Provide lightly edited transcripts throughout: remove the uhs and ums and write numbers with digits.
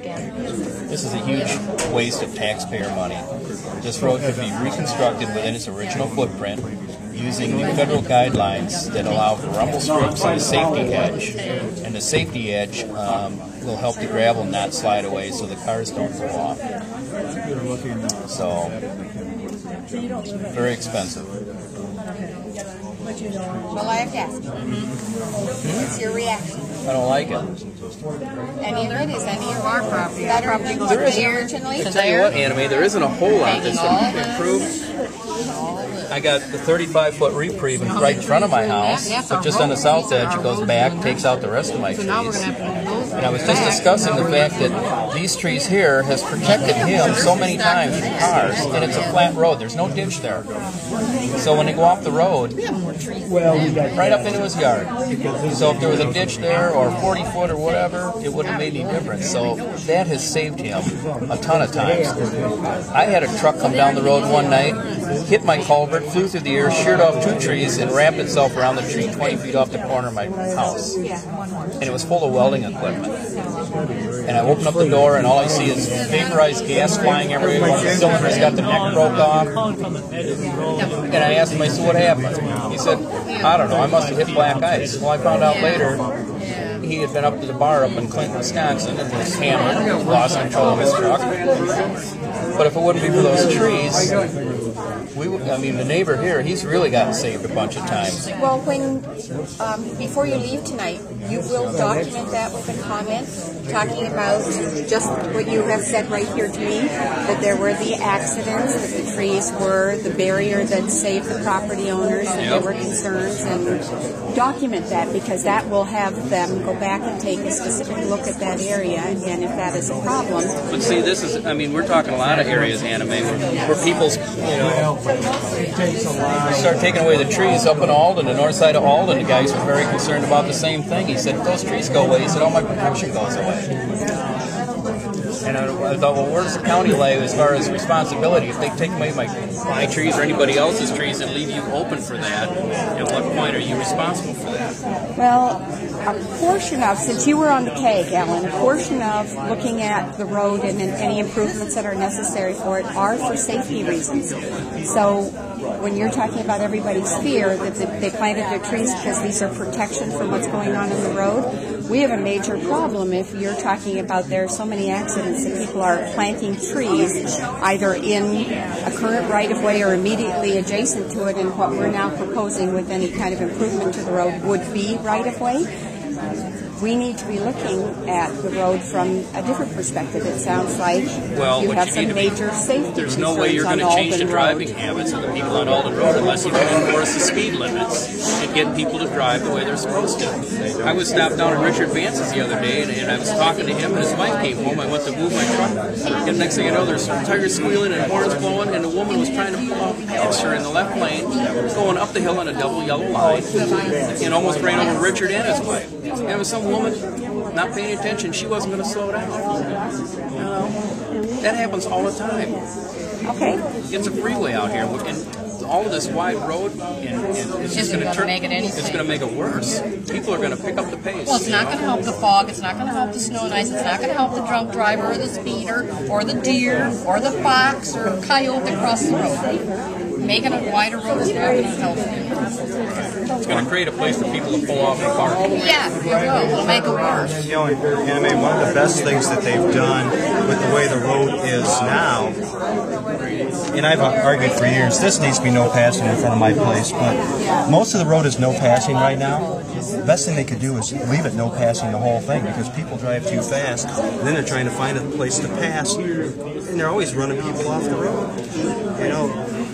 again. This is a huge waste of taxpayer money. This road could be reconstructed within its original footprint using the federal guidelines that allow for rumble strips and a safety edge. And the safety edge will help the gravel not slide away so the cars don't go off. So, very expensive. Well, I have to ask you. What's your reaction? I don't like it. And either it is any of our property. That property goes There there originally. To tell you what, Anime, there isn't a whole lot that's going to improve. I got the 35-foot reprieve right in front of my house, but just on the south edge it goes back, takes out the rest of my trees. And I was just discussing the fact that these trees here has protected him so many times from cars, and it's a flat road. There's no ditch there. So when they go off the road, right up into his yard. So if there was a ditch there or 40 foot or whatever, it wouldn't have made any difference. So that has saved him a ton of times. I had a truck come down the road one night, hit my culvert, flew through the air, sheared off 2 trees, and wrapped itself around the tree 20 feet off the corner of my house. And it was full of welding equipment. And I open up the door, and all I see is vaporized gas flying everywhere. One of the cylinders got the neck broke off. And I asked him, I said, what happened? He said, I don't know, I must have hit black ice. Well, I found out later he had been up to the bar up in Clinton, Wisconsin, and was hammered, lost control of his truck. But if it wouldn't be for those trees, the neighbor here, he's really gotten saved a bunch of times. Well, when before you leave tonight, you will document that with a comment talking about just what you have said right here to me, that there were the accidents, that the trees were the barrier that saved the property owners, and there were concerns, and document that, because that will have them go back and take a specific look at that area, and if that is a problem. But see, this is, we're talking a lot of areas, Anime, where people's, start taking away the trees up in Alden, the north side of Alden. The guys were very concerned about the same thing. He said, if those trees go away, he said, all my protection goes away. And I thought, well, where does the county lay as far as responsibility? If they take away my trees or anybody else's trees and leave you open for that, at what point are you responsible for that? Well, a portion of, since you were on the KEG, Alan, a portion of looking at the road and any improvements that are necessary for it are for safety reasons. So when you're talking about everybody's fear that they planted their trees because these are protection from what's going on in the road, we have a major problem if you're talking about there are so many accidents that people are planting trees either in a current right-of-way or immediately adjacent to it, and what we're now proposing with any kind of improvement to the road would be right-of-way. We need to be looking at the road from a different perspective. It sounds like you have some major safety concerns. There's no way you're going to change the driving habits of the people on Alden Road unless you can enforce the speed limits and get people to drive the way they're supposed to. I was stopped down at Richard Vance's the other day, and I was talking to him, and his wife came home. I went to move my truck, and next thing you know, there's tires squealing and horns blowing, and the woman was trying to pull off past her in the left lane, going up the hill on a double yellow line, and almost ran over Richard and his wife. And it was some woman not paying attention. She wasn't going to slow down. That happens all the time. Okay. It's a freeway out here, and all of this wide road, and it's just going to make it any it's going to make it worse. People are going to pick up the pace. Well, it's not going to help the fog. It's not going to help the snow and ice. It's not going to help the drunk driver or the speeder or the deer or the fox or coyote that cross the road. Making a wider road is not going to help you. It's going to create a place for people to pull off and park. Yeah, it will. It'll make it worse. Anime, one of the best things that they've done with the way the road is now, and I've argued for years, this needs to be no passing in front of my place, but most of the road is no passing right now. The best thing they could do is leave it no passing the whole thing, because people drive too fast, and then they're trying to find a place to pass, and they're always running people off the road.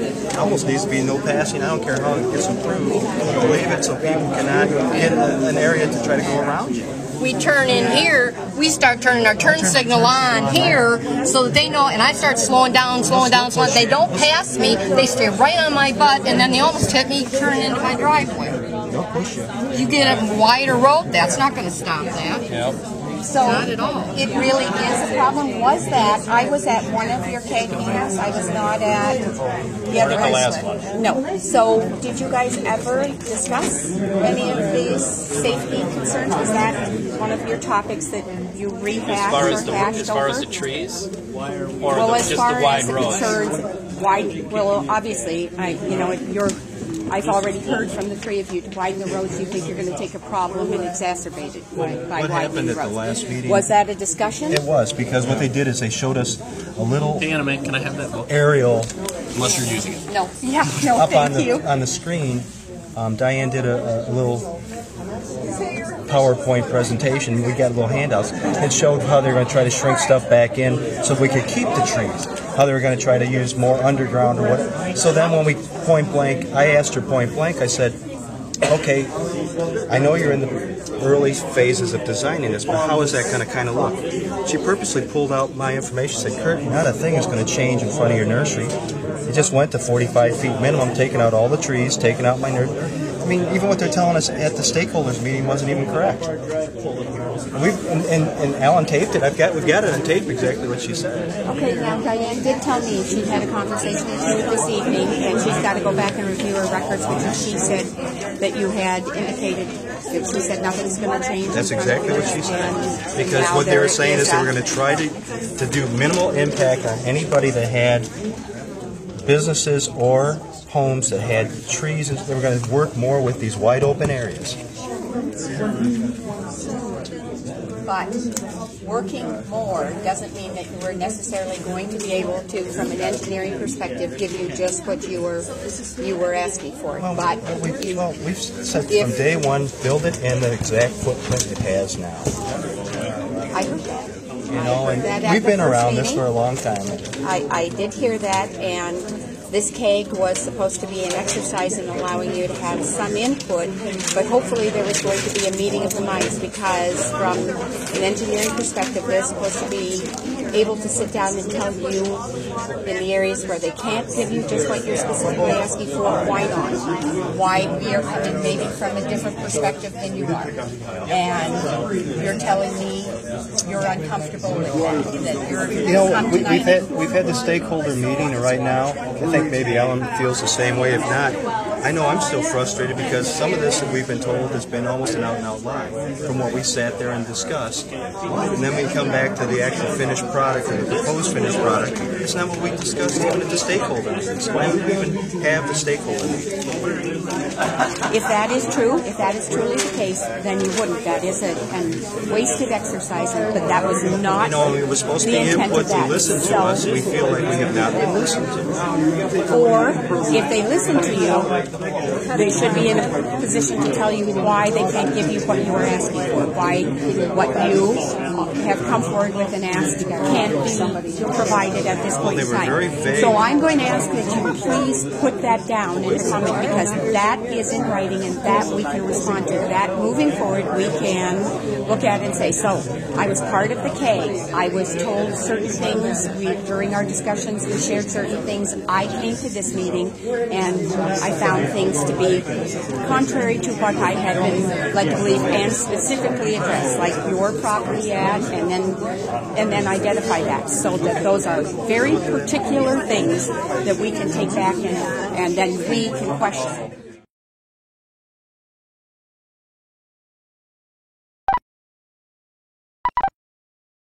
It almost needs to be no passing. I don't care how it gets improved. Leave it so people cannot get an area to try to go around you. We turn in here, we start turning our turn signal on here so that they know, and I start slowing down. They don't pass me, they stay right on my butt, and then they almost hit me turning into my driveway. They'll push you. You get a wider road, that's not going to stop that. Yep. So Not at all. it really is a problem. Was that I was at one of your keg meetings? I was not at the other the last one. No. So did you guys ever discuss any of these safety concerns? Was that one of your topics that you rehashed or hashed as far as over? the trees, or Well, as just far the wide as the roads. concerns, wide. Well, obviously, I've already heard from the three of you to widen the roads. You think you're going to take a problem and exacerbate it by What widening happened the at the roads. last meeting? Was that a discussion? It was, because what they did is they showed us a little Anime, can I have that book? aerial Unless you're using it. No. Yeah. No. up on Thank you. the screen. Diane did a little PowerPoint presentation. We got little handouts. It showed how they were going to try to shrink stuff back in so we could keep the trees. How they were going to try to use more underground or what. So then when we point blank, I asked her point blank, I said, okay, I know you're in the early phases of designing this, but how is that going to kind of look? She purposely pulled out my information, said, Kurt, not a thing is going to change in front of your nursery. It just went to 45 feet minimum, taking out all the trees, taking out my nursery. I mean, even what they're telling us at the stakeholders meeting wasn't even correct. And Alan taped it. We've got it on tape exactly what she said. Okay, now Diane did tell me she had a conversation with you this evening, and she's got to go back and review her records, which she said that you had indicated that she said nothing's going to change. That's exactly what she said. And Because now what they there were saying is they were a- going to try to do minimal impact on anybody that had businesses or homes that had trees, and they were going to work more with these wide open areas. But working more doesn't mean that we're necessarily going to be able to, from an engineering perspective, give you just what you were asking for. But We've said from day one, build it in the exact footprint it has now. I heard that. You know, I heard that and at we've the been first around this meeting. for a long time. I did hear that, and this keg was supposed to be an exercise in allowing you to have some input, but hopefully there was going to be a meeting of the minds, because from an engineering perspective, they're supposed to be able to sit down and tell you in the areas where they can't give you just what you're specifically asking for, why not? Why we are coming maybe from a different perspective than you are. And you're telling me you're uncomfortable with that you're You know, come we've tonight. had the stakeholder meeting, and right now, I think maybe Alan feels the same way. If not, I know I'm still frustrated because some of this that we've been told has been almost an out-and-out lie from what we sat there and discussed. And then we come back to the actual finished product or the proposed finished product. It's not what we discussed even at the stakeholder meetings. Why would we even have the stakeholder meeting? If that is true, if that is truly the case, then you wouldn't. That is a wasted exercise, but that was not You know, it was supposed to the be intent input of that. to listen to So, us. We feel like we have not been listened to. or if they listen to you, they should be in a position to tell you why they can't give you what you are asking for, why what you have come forward with and asked can't be provided at this point They in were very time. vague. So I'm going to ask that you please put that down in a comment, because that is in writing and that we can respond to. That moving forward we can look at and say, so I was part of the K. I was told certain things. During our discussions we shared certain things. I came to this meeting and I found things to be contrary to what I had been led to believe and specifically address, like your property ad, and then identify that, so that those are very particular things that we can take back and then we can question.